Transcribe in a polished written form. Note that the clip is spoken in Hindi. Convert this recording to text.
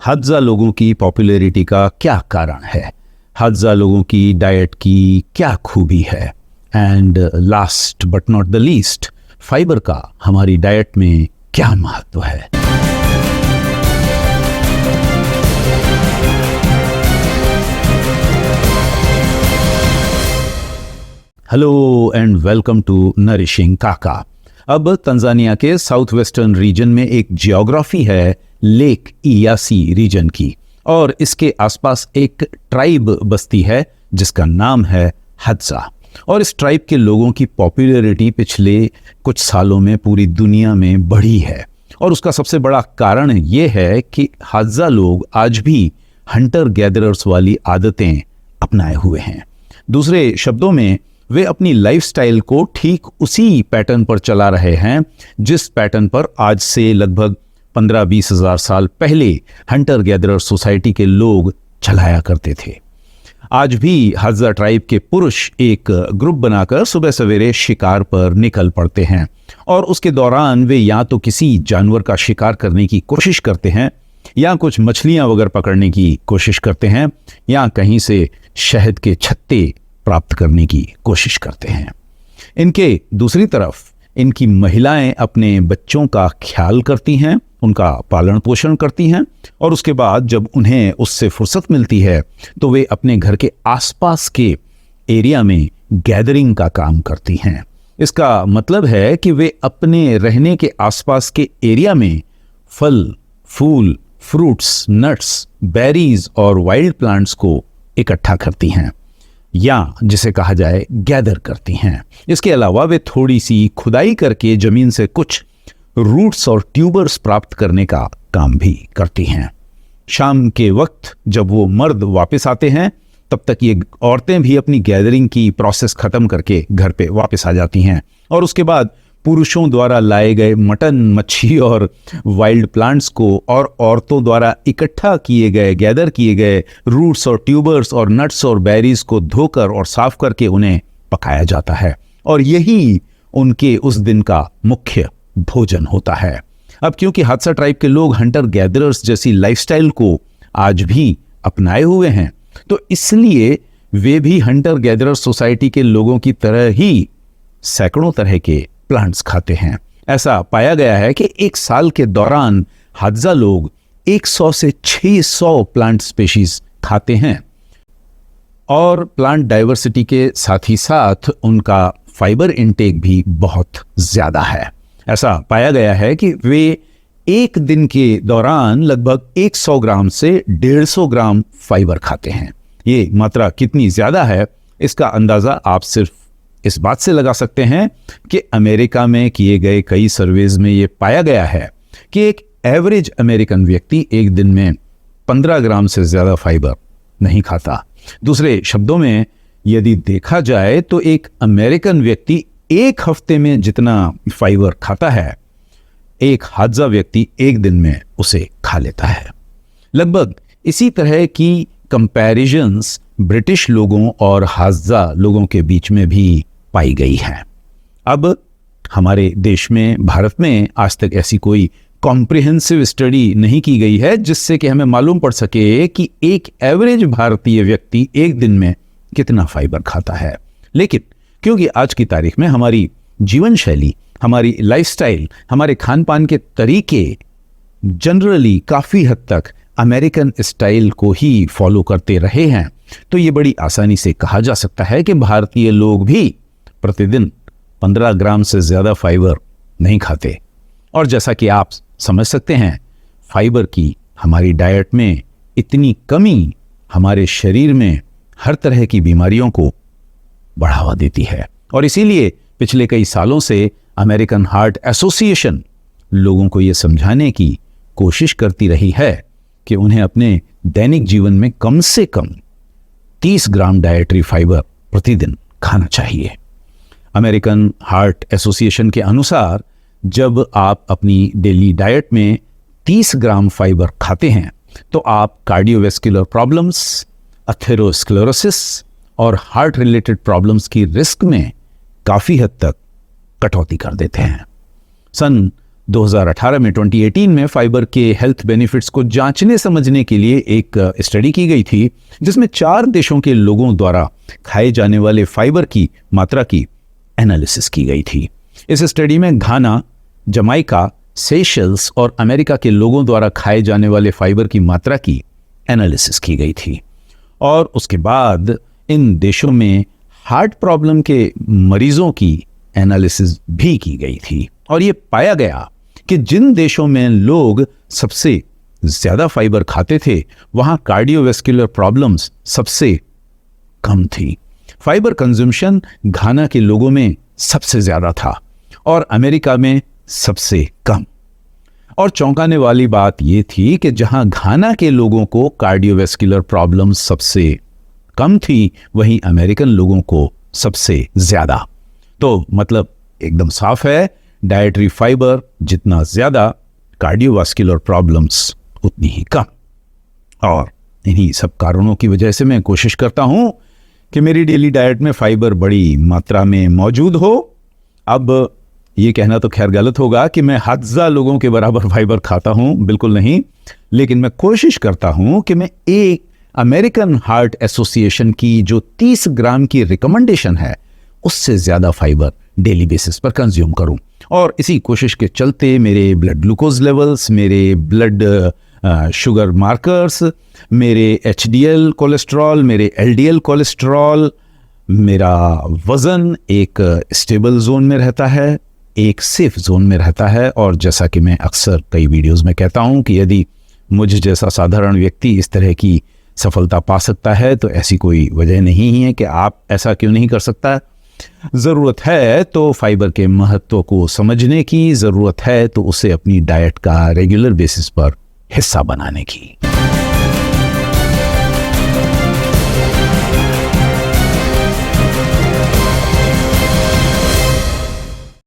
हज़ा लोगों की पॉपुलैरिटी का क्या कारण है, हज़ा लोगों की डाइट की क्या खूबी है, and last but not the least, fibre का हमारी डाइट में क्या महत्व है। Hello and welcome to nourishing Kaka. अब तंजानिया के साउथ वेस्टर्न रीजन में एक जियोग्राफी है लेक इयासी रीजन की, और इसके आसपास एक ट्राइब बस्ती है जिसका नाम है हज़ा। और इस ट्राइब के लोगों की पॉपुलैरिटी पिछले कुछ सालों में पूरी दुनिया में बढ़ी है, और उसका सबसे बड़ा कारण ये है कि हज़ा लोग आज भी हंटर गैदरर्स वाली आदतें अपनाए हुए हैं। दूसरे शब्दों में वे अपनी लाइफस्टाइल को ठीक उसी पैटर्न पर चला रहे हैं जिस पैटर्न पर आज से लगभग 15-20 हज़ार साल पहले हंटर गैदरर सोसाइटी के लोग चलाया करते थे। आज भी हज़ा ट्राइब के पुरुष एक ग्रुप बनाकर सुबह सवेरे शिकार पर निकल पड़ते हैं, और उसके दौरान वे या तो किसी जानवर का शिकार करने की कोशिश करते हैं, या कुछ मछलियां वगैरह पकड़ने की कोशिश करते हैं, या कहीं से शहद के छत्ते प्राप्त करने की कोशिश करते हैं। इनके दूसरी तरफ इनकी महिलाएं अपने बच्चों का ख्याल करती हैं, उनका पालन पोषण करती हैं, और उसके बाद जब उन्हें उससे फुर्सत मिलती है तो वे अपने घर के आसपास के एरिया में गैदरिंग का काम करती हैं। इसका मतलब है कि वे अपने रहने के आसपास के एरिया में फल, फूल, फ्रूट्स, नट्स, बेरीज और वाइल्ड प्लांट्स को इकट्ठा करती हैं, या जिसे कहा जाए गैदर करती हैं। इसके अलावा वे थोड़ी सी खुदाई करके जमीन से कुछ रूट्स और ट्यूबर्स प्राप्त करने का काम भी करती हैं। शाम के वक्त जब वो मर्द वापस आते हैं तब तक ये औरतें भी अपनी गैदरिंग की प्रोसेस खत्म करके घर पे वापस आ जाती हैं, और उसके बाद पुरुषों द्वारा लाए गए मटन, मच्छी और वाइल्ड प्लांट्स को और औरतों द्वारा इकट्ठा किए गए, गैदर किए गए रूट्स और ट्यूबर्स और नट्स और बेरीज को धोकर और साफ करके उन्हें पकाया जाता है, और यही उनके उस दिन का मुख्य भोजन होता है। अब क्योंकि हज़ा ट्राइब के लोग हंटर गैदरर्स जैसी लाइफस्टाइल को आज भी अपनाए हुए हैं, तो इसलिए वे भी हंटर गैदरर सोसाइटी के लोगों की तरह ही सैकड़ों तरह के प्लांट्स खाते हैं। ऐसा पाया गया है कि एक साल के दौरान हज़ा लोग 100 से 600 प्लांट स्पीशीज खाते हैं, और प्लांट डाइवर्सिटी के साथ ही साथ उनका फाइबर इंटेक भी बहुत ज्यादा है। ऐसा पाया गया है कि वे एक दिन के दौरान लगभग 100 ग्राम से 150 ग्राम फाइबर खाते हैं। ये मात्रा कितनी ज्यादा है इसका अंदाजा आप सिर्फ इस बात से लगा सकते हैं कि अमेरिका में किए गए कई सर्वेज में ये पाया गया है कि एक एवरेज अमेरिकन व्यक्ति एक दिन में 15 ग्राम से ज्यादा फाइबर नहीं खाता। दूसरे शब्दों में यदि देखा जाए तो एक अमेरिकन व्यक्ति एक हफ्ते में जितना फाइबर खाता है, एक हज़ा व्यक्ति एक दिन में उसे खा लेता है। लगभग इसी तरह की कंपैरिजन्स ब्रिटिश लोगों और हज़ा लोगों के बीच में भी पाई गई है। अब हमारे देश में, भारत में आज तक ऐसी कोई कॉम्प्रिहेंसिव स्टडी नहीं की गई है जिससे कि हमें मालूम पड़ सके कि एक एवरेज भारतीय व्यक्ति एक दिन में कितना फाइबर खाता है। लेकिन क्योंकि आज की तारीख में हमारी जीवन शैली, हमारी लाइफस्टाइल, हमारे खान पान के तरीके जनरली काफी हद तक अमेरिकन स्टाइल को ही फॉलो करते रहे हैं, तो ये बड़ी आसानी से कहा जा सकता है कि भारतीय लोग भी प्रतिदिन 15 ग्राम से ज्यादा फाइबर नहीं खाते। और जैसा कि आप समझ सकते हैं, फाइबर की हमारी डाइट में इतनी कमी हमारे शरीर में हर तरह की बीमारियों को बढ़ावा देती है, और इसीलिए पिछले कई सालों से अमेरिकन हार्ट एसोसिएशन लोगों को यह समझाने की कोशिश करती रही है कि उन्हें अपने दैनिक जीवन में कम से कम 30 ग्राम डाइटरी फाइबर प्रतिदिन खाना चाहिए। अमेरिकन हार्ट एसोसिएशन के अनुसार जब आप अपनी डेली डाइट में 30 ग्राम फाइबर खाते हैं तो आप कार्डियोवैस्कुलर प्रॉब्लम्स, एथेरोस्क्लेरोसिस और हार्ट रिलेटेड प्रॉब्लम्स की रिस्क में काफी हद तक कटौती कर देते हैं। सन 2018 में 2018 में फाइबर के हेल्थ बेनिफिट्स को जांचने समझने के लिए एक स्टडी की गई थी, जिसमें 4 देशों के लोगों द्वारा खाए जाने वाले फाइबर की मात्रा की एनालिसिस की गई थी। इस स्टडी में घाना, जमाइका, सेशल्स और अमेरिका के लोगों द्वारा खाए जाने वाले फाइबर की मात्रा की एनालिसिस की गई थी। और उसके बाद इन देशों में हार्ट प्रॉब्लम के मरीजों की एनालिसिस भी की गई थी। और ये पाया गया कि जिन देशों में लोग सबसे ज्यादा फाइबर खाते थे, वहां कार्डियोवैस्कुलर प्रॉब्लम्स सबसे कम थी। फाइबर कंजम्पशन घाना के लोगों में सबसे ज्यादा था और अमेरिका में सबसे कम। और चौंकाने वाली बात यह थी कि जहां घाना के लोगों को कार्डियोवैस्कुलर प्रॉब्लम सबसे कम थी, वहीं अमेरिकन लोगों को सबसे ज्यादा। तो मतलब एकदम साफ है, डाइटरी फाइबर जितना ज्यादा, कार्डियोवैस्कुलर प्रॉब्लम्स उतनी ही कम। और इन्हीं सब कारणों की वजह से मैं कोशिश करता हूं कि मेरी डेली डाइट में फाइबर बड़ी मात्रा में मौजूद हो। अब ये कहना तो खैर गलत होगा कि मैं हज़ार लोगों के बराबर फाइबर खाता हूं, बिल्कुल नहीं। लेकिन मैं कोशिश करता हूं कि मैं एक अमेरिकन हार्ट एसोसिएशन की जो 30 ग्राम की रिकमेंडेशन है, उससे ज्यादा फाइबर डेली बेसिस पर कंज्यूम करूं। और इसी कोशिश के चलते मेरे ब्लड ग्लूकोज लेवल्स, मेरे ब्लड शुगर मार्कर्स, मेरे एचडीएल कोलेस्ट्रॉल, मेरे एलडीएल कोलेस्ट्रॉल, मेरा वजन एक स्टेबल जोन में रहता है, एक सेफ जोन में रहता है। और जैसा कि मैं अक्सर कई वीडियोस में कहता हूं कि यदि मुझ जैसा साधारण व्यक्ति इस तरह की सफलता पा सकता है, तो ऐसी कोई वजह नहीं है कि आप ऐसा क्यों नहीं कर सकता। जरूरत है तो फाइबर के महत्व को समझने की, जरूरत है तो उसे अपनी डाइट का रेगुलर बेसिस पर हिस्सा बनाने की।